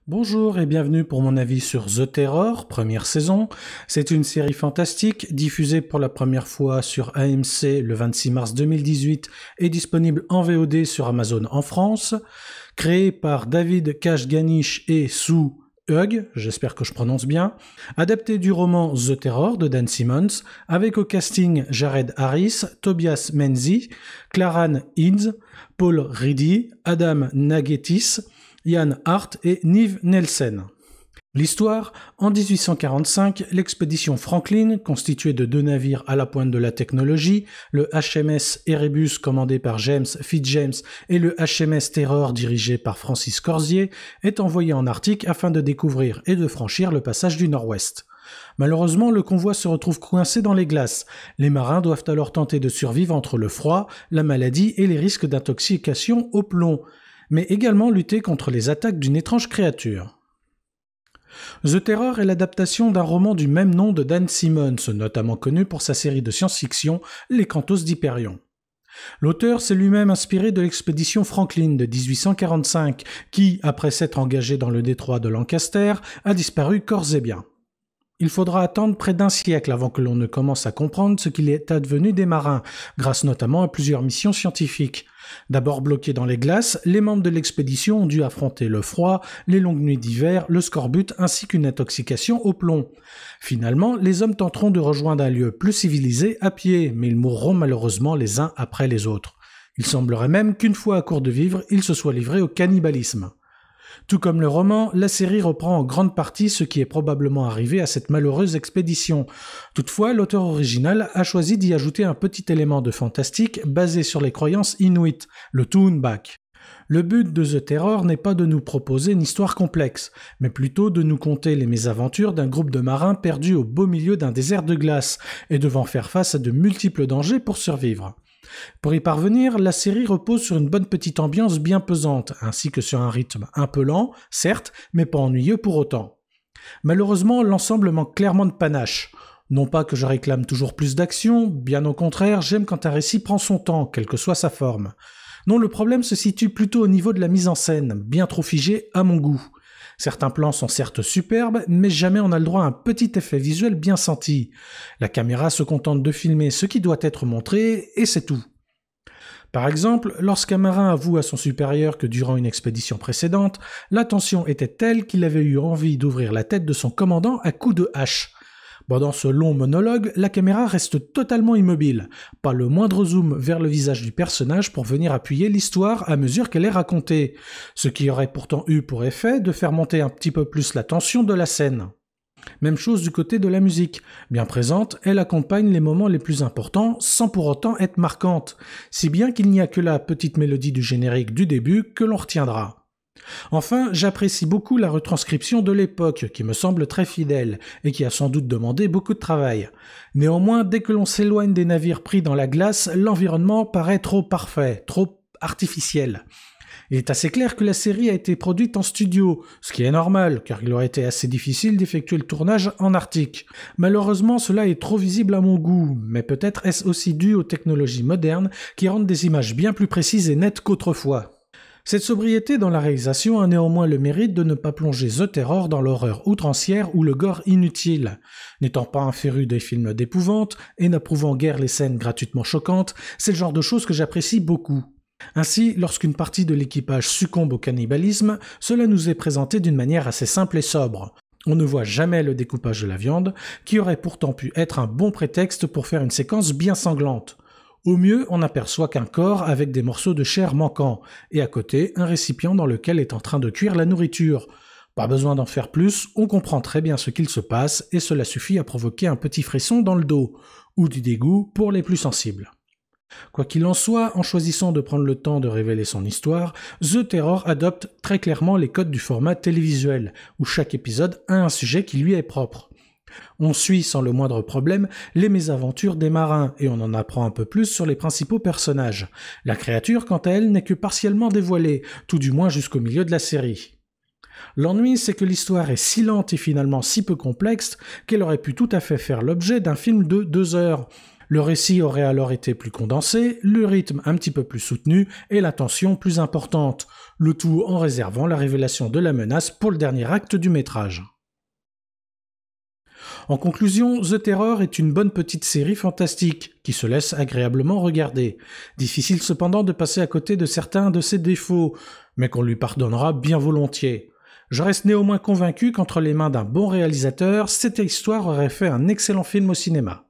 Bonjour et bienvenue pour mon avis sur The Terror, première saison. C'est une série fantastique diffusée pour la première fois sur AMC le 26 mars 2018 et disponible en VOD sur Amazon en France. Créée par David Kashganish et Sue Hug, j'espère que je prononce bien, adapté du roman The Terror de Dan Simmons, avec au casting Jared Harris, Tobias Menzies, Claran Hinds, Paul Reedy, Adam Nagetis, Ian Hart et Niamh Nelson. L'histoire, en 1845, l'expédition Franklin, constituée de 2 navires à la pointe de la technologie, le HMS Erebus commandé par James Fitzjames et le HMS Terror dirigé par Francis Corzier, est envoyée en Arctique afin de découvrir et de franchir le passage du Nord-Ouest. Malheureusement, le convoi se retrouve coincé dans les glaces. Les marins doivent alors tenter de survivre entre le froid, la maladie et les risques d'intoxication au plomb, mais également lutter contre les attaques d'une étrange créature. The Terror est l'adaptation d'un roman du même nom de Dan Simmons, notamment connu pour sa série de science-fiction Les Cantos d'Hyperion. L'auteur s'est lui-même inspiré de l'expédition Franklin de 1845, qui, après s'être engagé dans le détroit de Lancaster, a disparu corps et biens. Il faudra attendre près d'1 siècle avant que l'on ne commence à comprendre ce qu'il est advenu des marins, grâce notamment à plusieurs missions scientifiques. D'abord bloqués dans les glaces, les membres de l'expédition ont dû affronter le froid, les longues nuits d'hiver, le scorbut ainsi qu'une intoxication au plomb. Finalement, les hommes tenteront de rejoindre un lieu plus civilisé à pied, mais ils mourront malheureusement les uns après les autres. Il semblerait même qu'une fois à court de vivre, ils se soient livrés au cannibalisme. Tout comme le roman, la série reprend en grande partie ce qui est probablement arrivé à cette malheureuse expédition. Toutefois, l'auteur original a choisi d'y ajouter un petit élément de fantastique basé sur les croyances inuites, le Tuunbaq. Le but de The Terror n'est pas de nous proposer une histoire complexe, mais plutôt de nous conter les mésaventures d'un groupe de marins perdus au beau milieu d'un désert de glace et devant faire face à de multiples dangers pour survivre. Pour y parvenir, la série repose sur une bonne petite ambiance bien pesante, ainsi que sur un rythme un peu lent, certes, mais pas ennuyeux pour autant. Malheureusement, l'ensemble manque clairement de panache. Non pas que je réclame toujours plus d'action, bien au contraire, j'aime quand un récit prend son temps, quelle que soit sa forme. Non, le problème se situe plutôt au niveau de la mise en scène, bien trop figée à mon goût. Certains plans sont certes superbes, mais jamais on a le droit à un petit effet visuel bien senti. La caméra se contente de filmer ce qui doit être montré, et c'est tout. Par exemple, lorsqu'un marin avoue à son supérieur que durant une expédition précédente, la tension était telle qu'il avait eu envie d'ouvrir la tête de son commandant à coups de hache. Pendant ce long monologue, la caméra reste totalement immobile, pas le moindre zoom vers le visage du personnage pour venir appuyer l'histoire à mesure qu'elle est racontée, ce qui aurait pourtant eu pour effet de faire monter un petit peu plus la tension de la scène. Même chose du côté de la musique. Bien présente, elle accompagne les moments les plus importants sans pour autant être marquante, si bien qu'il n'y a que la petite mélodie du générique du début que l'on retiendra. Enfin, j'apprécie beaucoup la retranscription de l'époque, qui me semble très fidèle, et qui a sans doute demandé beaucoup de travail. Néanmoins, dès que l'on s'éloigne des navires pris dans la glace, l'environnement paraît trop parfait, trop artificiel. Il est assez clair que la série a été produite en studio, ce qui est normal, car il aurait été assez difficile d'effectuer le tournage en Arctique. Malheureusement, cela est trop visible à mon goût, mais peut-être est-ce aussi dû aux technologies modernes qui rendent des images bien plus précises et nettes qu'autrefois. Cette sobriété dans la réalisation a néanmoins le mérite de ne pas plonger The Terror dans l'horreur outrancière ou le gore inutile. N'étant pas un féru des films d'épouvante et n'approuvant guère les scènes gratuitement choquantes, c'est le genre de choses que j'apprécie beaucoup. Ainsi, lorsqu'une partie de l'équipage succombe au cannibalisme, cela nous est présenté d'une manière assez simple et sobre. On ne voit jamais le découpage de la viande, qui aurait pourtant pu être un bon prétexte pour faire une séquence bien sanglante. Au mieux, on n'aperçoit qu'un corps avec des morceaux de chair manquants, et à côté, un récipient dans lequel est en train de cuire la nourriture. Pas besoin d'en faire plus, on comprend très bien ce qu'il se passe, et cela suffit à provoquer un petit frisson dans le dos, ou du dégoût pour les plus sensibles. Quoi qu'il en soit, en choisissant de prendre le temps de révéler son histoire, The Terror adopte très clairement les codes du format télévisuel, où chaque épisode a un sujet qui lui est propre. On suit sans le moindre problème les mésaventures des marins et on en apprend un peu plus sur les principaux personnages. La créature, quant à elle, n'est que partiellement dévoilée, tout du moins jusqu'au milieu de la série. L'ennui, c'est que l'histoire est si lente et finalement si peu complexe qu'elle aurait pu tout à fait faire l'objet d'un film de 2 heures. Le récit aurait alors été plus condensé, le rythme un petit peu plus soutenu et la tension plus importante. le tout en réservant la révélation de la menace pour le dernier acte du métrage. En conclusion, The Terror est une bonne petite série fantastique qui se laisse agréablement regarder. Difficile cependant de passer à côté de certains de ses défauts, mais qu'on lui pardonnera bien volontiers. Je reste néanmoins convaincu qu'entre les mains d'un bon réalisateur, cette histoire aurait fait un excellent film au cinéma.